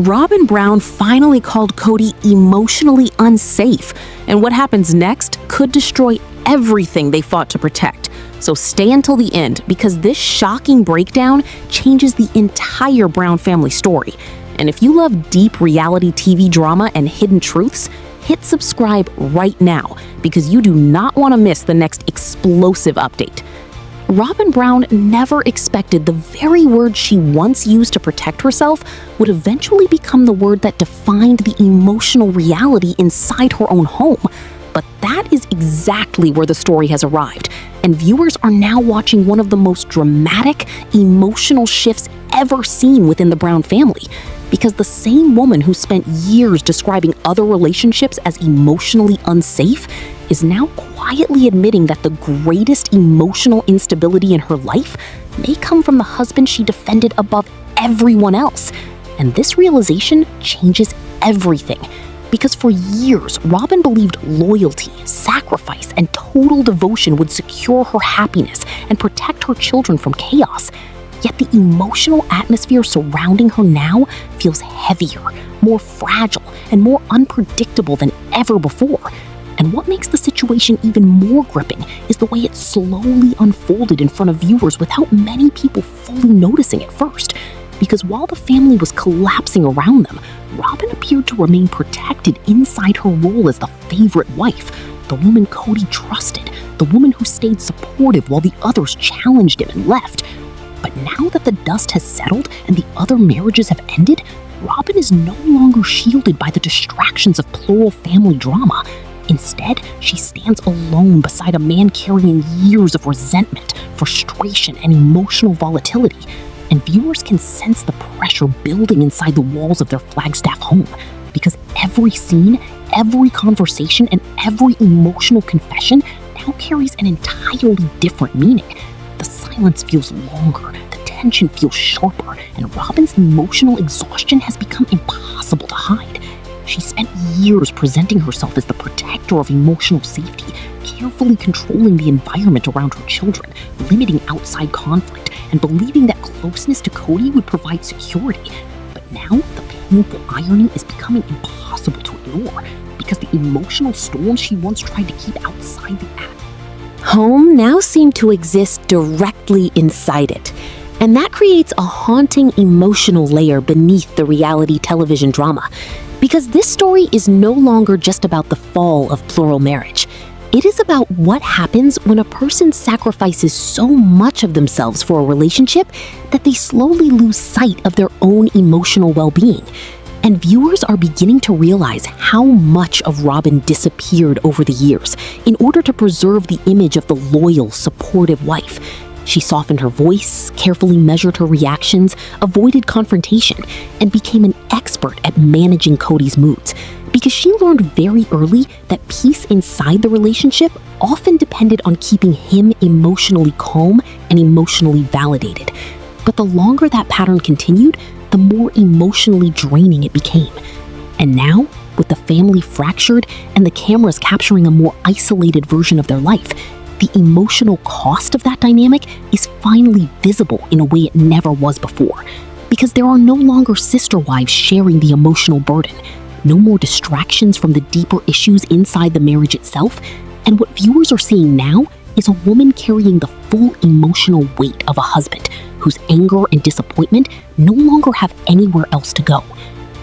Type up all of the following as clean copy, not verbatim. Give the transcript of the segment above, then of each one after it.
Robyn Brown finally called Kody emotionally unsafe, and what happens next could destroy everything they fought to protect. So stay until the end, because this shocking breakdown changes the entire Brown family story. And if you love deep reality TV drama and hidden truths, hit subscribe right now, because you do not want to miss the next explosive update. Robyn Brown never expected the very word she once used to protect herself would eventually become the word that defined the emotional reality inside her own home. But that is exactly where the story has arrived, and viewers are now watching one of the most dramatic, emotional shifts ever seen within the Brown family. Because the same woman who spent years describing other relationships as emotionally unsafe is now quietly admitting that the greatest emotional instability in her life may come from the husband she defended above everyone else. And this realization changes everything. Because for years, Robyn believed loyalty, sacrifice, and total devotion would secure her happiness and protect her children from chaos. Yet the emotional atmosphere surrounding her now feels heavier, more fragile, and more unpredictable than ever before. And what makes the situation even more gripping is the way it slowly unfolded in front of viewers without many people fully noticing at first. Because while the family was collapsing around them, Robyn appeared to remain protected inside her role as the favorite wife, the woman Kody trusted, the woman who stayed supportive while the others challenged him and left. But now that the dust has settled and the other marriages have ended, Robyn is no longer shielded by the distractions of plural family drama. Instead, she stands alone beside a man carrying years of resentment, frustration, and emotional volatility. And viewers can sense the pressure building inside the walls of their Flagstaff home, because every scene, every conversation, and every emotional confession now carries an entirely different meaning. The silence feels longer, the tension feels sharper, and Robyn's emotional exhaustion has become impossible to hide. She spent years presenting herself as the protector of emotional safety, carefully controlling the environment around her children, limiting outside conflict, and believing that closeness to Kody would provide security. But now, the painful irony is becoming impossible to ignore, because the emotional storm she once tried to keep outside the home now seem to exist directly inside it. And that creates a haunting emotional layer beneath the reality television drama. Because this story is no longer just about the fall of plural marriage. It is about what happens when a person sacrifices so much of themselves for a relationship that they slowly lose sight of their own emotional well-being. And viewers are beginning to realize how much of Robyn disappeared over the years in order to preserve the image of the loyal, supportive wife. She softened her voice, carefully measured her reactions, avoided confrontation, and became an expert at managing Kody's moods, because she learned very early that peace inside the relationship often depended on keeping him emotionally calm and emotionally validated. But the longer that pattern continued, the more emotionally draining it became. And now, with the family fractured and the cameras capturing a more isolated version of their life, the emotional cost of that dynamic is finally visible in a way it never was before. Because there are no longer sister wives sharing the emotional burden, no more distractions from the deeper issues inside the marriage itself, and what viewers are seeing now is a woman carrying the full emotional weight of a husband whose anger and disappointment no longer have anywhere else to go.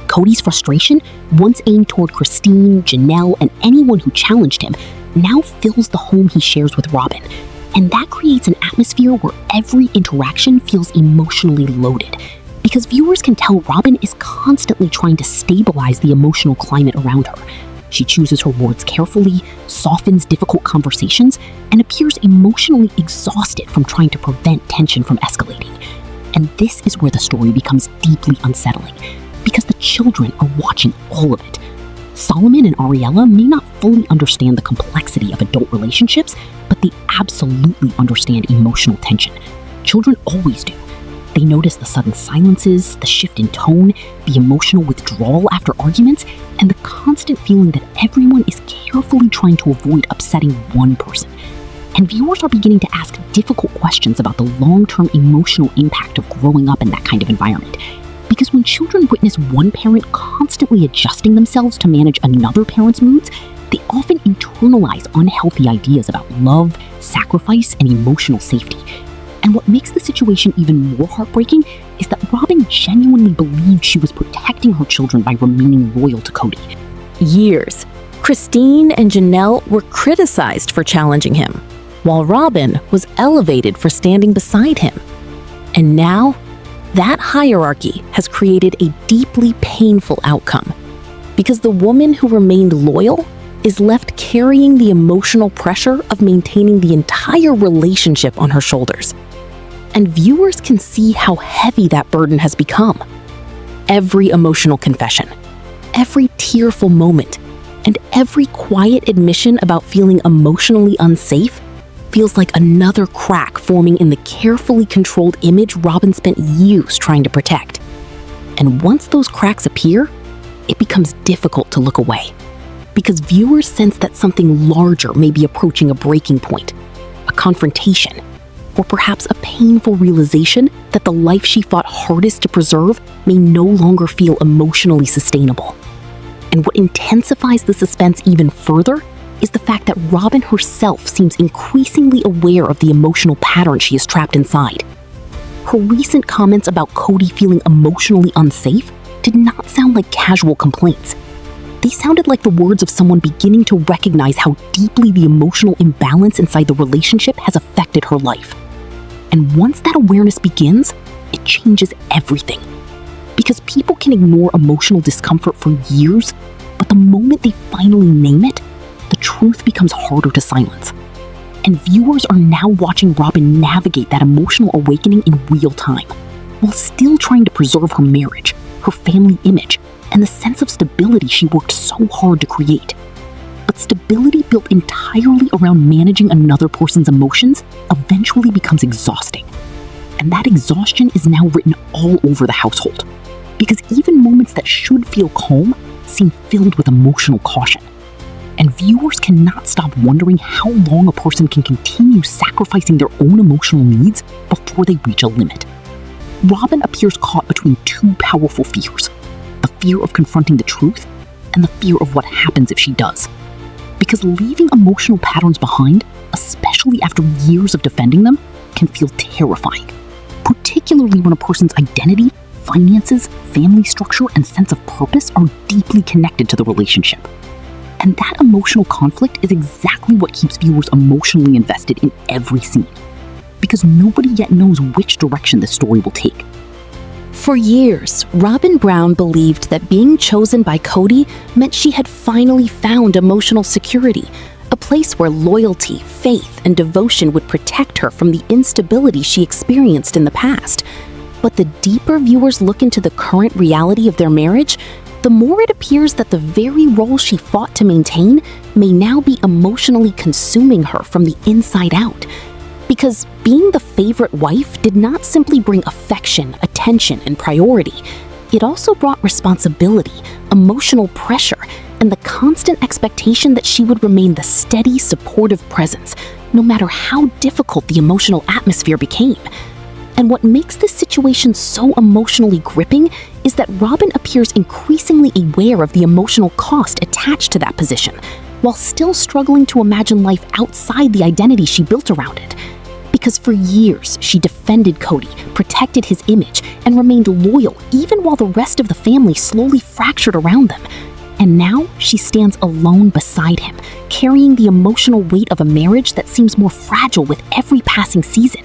Kody's frustration, once aimed toward Christine, Janelle, and anyone who challenged him, now fills the home he shares with Robyn. And that creates an atmosphere where every interaction feels emotionally loaded, because viewers can tell Robyn is constantly trying to stabilize the emotional climate around her. She chooses her words carefully, softens difficult conversations, and appears emotionally exhausted from trying to prevent tension from escalating. And this is where the story becomes deeply unsettling, because the children are watching all of it. Solomon and Ariella may not fully understand the complexity of adult relationships, but they absolutely understand emotional tension. Children always do. They notice the sudden silences, the shift in tone, the emotional withdrawal after arguments, and the constant feeling that everyone is carefully trying to avoid upsetting one person. And viewers are beginning to ask difficult questions about the long-term emotional impact of growing up in that kind of environment. Because when children witness one parent constantly adjusting themselves to manage another parent's moods, they often internalize unhealthy ideas about love, sacrifice, and emotional safety. And what makes the situation even more heartbreaking is that Robyn genuinely believed she was protecting her children by remaining loyal to Kody. Years. Christine and Janelle were criticized for challenging him, while Robyn was elevated for standing beside him. And now, that hierarchy has created a deeply painful outcome, because the woman who remained loyal is left carrying the emotional pressure of maintaining the entire relationship on her shoulders. And viewers can see how heavy that burden has become. Every emotional confession, every tearful moment, and every quiet admission about feeling emotionally unsafe feels like another crack forming in the carefully controlled image Robyn spent years trying to protect. And once those cracks appear, it becomes difficult to look away, because viewers sense that something larger may be approaching a breaking point, a confrontation, or perhaps a painful realization that the life she fought hardest to preserve may no longer feel emotionally sustainable. And what intensifies the suspense even further is the fact that Robyn herself seems increasingly aware of the emotional pattern she is trapped inside. Her recent comments about Kody feeling emotionally unsafe did not sound like casual complaints. They sounded like the words of someone beginning to recognize how deeply the emotional imbalance inside the relationship has affected her life. And once that awareness begins, it changes everything. Because people can ignore emotional discomfort for years, but the moment they finally name it, the truth becomes harder to silence. And viewers are now watching Robyn navigate that emotional awakening in real time, while still trying to preserve her marriage, her family image, and the sense of stability she worked so hard to create. But stability built entirely around managing another person's emotions eventually becomes exhausting. And that exhaustion is now written all over the household, because even moments that should feel calm seem filled with emotional caution. And viewers cannot stop wondering how long a person can continue sacrificing their own emotional needs before they reach a limit. Robyn appears caught between two powerful fears: the fear of confronting the truth and the fear of what happens if she does. Because leaving emotional patterns behind, especially after years of defending them, can feel terrifying, particularly when a person's identity, finances, family structure, and sense of purpose are deeply connected to the relationship. And that emotional conflict is exactly what keeps viewers emotionally invested in every scene, because nobody yet knows which direction the story will take. For years, Robyn Brown believed that being chosen by Kody meant she had finally found emotional security, a place where loyalty, faith, and devotion would protect her from the instability she experienced in the past. But the deeper viewers look into the current reality of their marriage, the more it appears that the very role she fought to maintain may now be emotionally consuming her from the inside out. Because being the favorite wife did not simply bring affection, attention, and priority. It also brought responsibility, emotional pressure, and the constant expectation that she would remain the steady, supportive presence, no matter how difficult the emotional atmosphere became. And what makes this situation so emotionally gripping is that Robyn appears increasingly aware of the emotional cost attached to that position, while still struggling to imagine life outside the identity she built around it. Because for years, she defended Kody, protected his image, and remained loyal even while the rest of the family slowly fractured around them. And now she stands alone beside him, carrying the emotional weight of a marriage that seems more fragile with every passing season.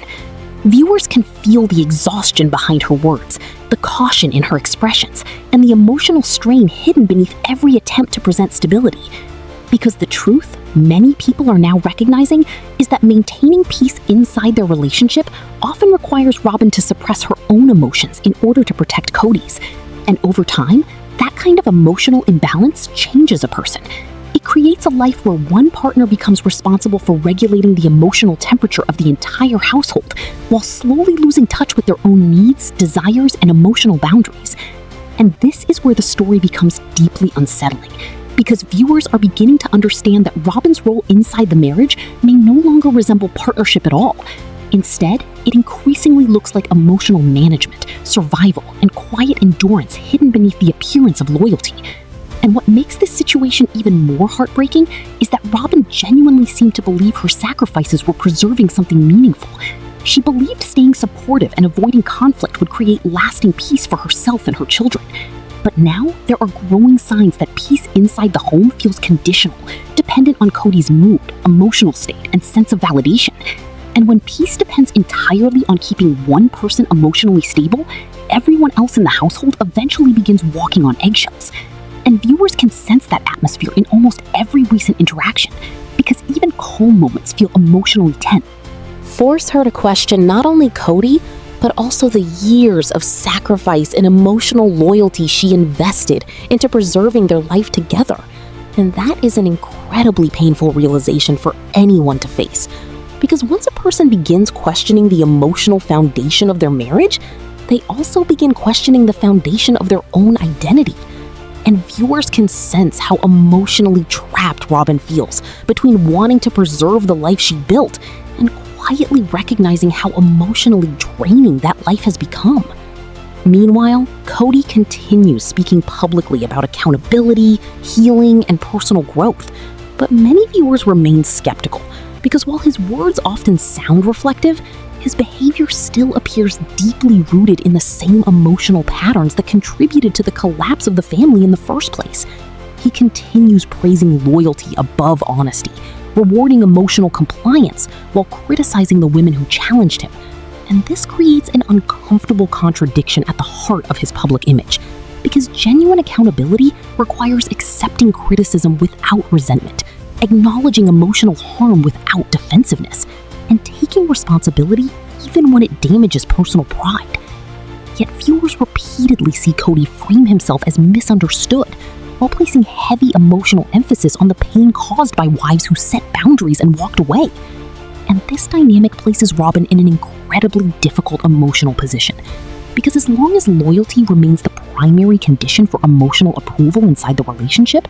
Viewers can feel the exhaustion behind her words, the caution in her expressions, and the emotional strain hidden beneath every attempt to present stability. Because the truth many people are now recognizing is that maintaining peace inside their relationship often requires Robyn to suppress her own emotions in order to protect Kody's. And over time, that kind of emotional imbalance changes a person. It creates a life where one partner becomes responsible for regulating the emotional temperature of the entire household, while slowly losing touch with their own needs, desires, and emotional boundaries. And this is where the story becomes deeply unsettling, because viewers are beginning to understand that Robyn's role inside the marriage may no longer resemble partnership at all. Instead, it increasingly looks like emotional management, survival, and quiet endurance hidden beneath the appearance of loyalty. And what makes this situation even more heartbreaking is that Robyn genuinely seemed to believe her sacrifices were preserving something meaningful. She believed staying supportive and avoiding conflict would create lasting peace for herself and her children. But now, there are growing signs that peace inside the home feels conditional, dependent on Kody's mood, emotional state, and sense of validation. And when peace depends entirely on keeping one person emotionally stable, everyone else in the household eventually begins walking on eggshells. And viewers can sense that atmosphere in almost every recent interaction, because even calm moments feel emotionally tense. Force her to question not only Kody, but also the years of sacrifice and emotional loyalty she invested into preserving their life together. And that is an incredibly painful realization for anyone to face. Because once a person begins questioning the emotional foundation of their marriage, they also begin questioning the foundation of their own identity. And viewers can sense how emotionally trapped Robyn feels between wanting to preserve the life she built and quietly recognizing how emotionally draining that life has become. Meanwhile, Kody continues speaking publicly about accountability, healing, and personal growth, but many viewers remain skeptical because while his words often sound reflective, his behavior still appears deeply rooted in the same emotional patterns that contributed to the collapse of the family in the first place. He continues praising loyalty above honesty, rewarding emotional compliance while criticizing the women who challenged him. And this creates an uncomfortable contradiction at the heart of his public image, because genuine accountability requires accepting criticism without resentment, acknowledging emotional harm without defensiveness, and taking responsibility even when it damages personal pride. Yet viewers repeatedly see Kody frame himself as misunderstood, while placing heavy emotional emphasis on the pain caused by wives who set boundaries and walked away. And this dynamic places Robyn in an incredibly difficult emotional position, because as long as loyalty remains the primary condition for emotional approval inside the relationship,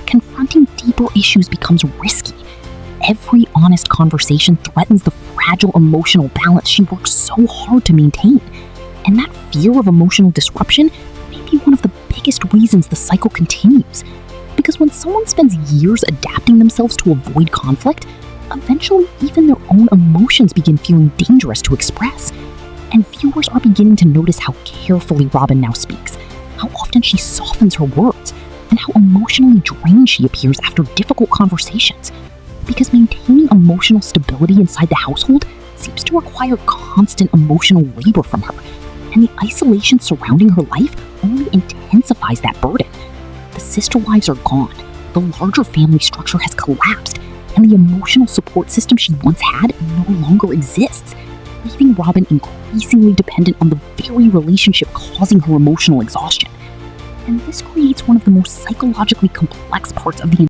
confronting deeper issues becomes risky. Every honest conversation threatens the fragile emotional balance she works so hard to maintain. And that fear of emotional disruption may be one of the biggest reasons the cycle continues. Because when someone spends years adapting themselves to avoid conflict, eventually even their own emotions begin feeling dangerous to express. And viewers are beginning to notice how carefully Robyn now speaks, how often she softens her words, and how emotionally drained she appears after difficult conversations. Because maintaining emotional stability inside the household seems to require constant emotional labor from her, and the isolation surrounding her life only intensifies that burden. The sister wives are gone, the larger family structure has collapsed, and the emotional support system she once had no longer exists, leaving Robyn increasingly dependent on the very relationship causing her emotional exhaustion. And this creates one of the most psychologically complex parts of the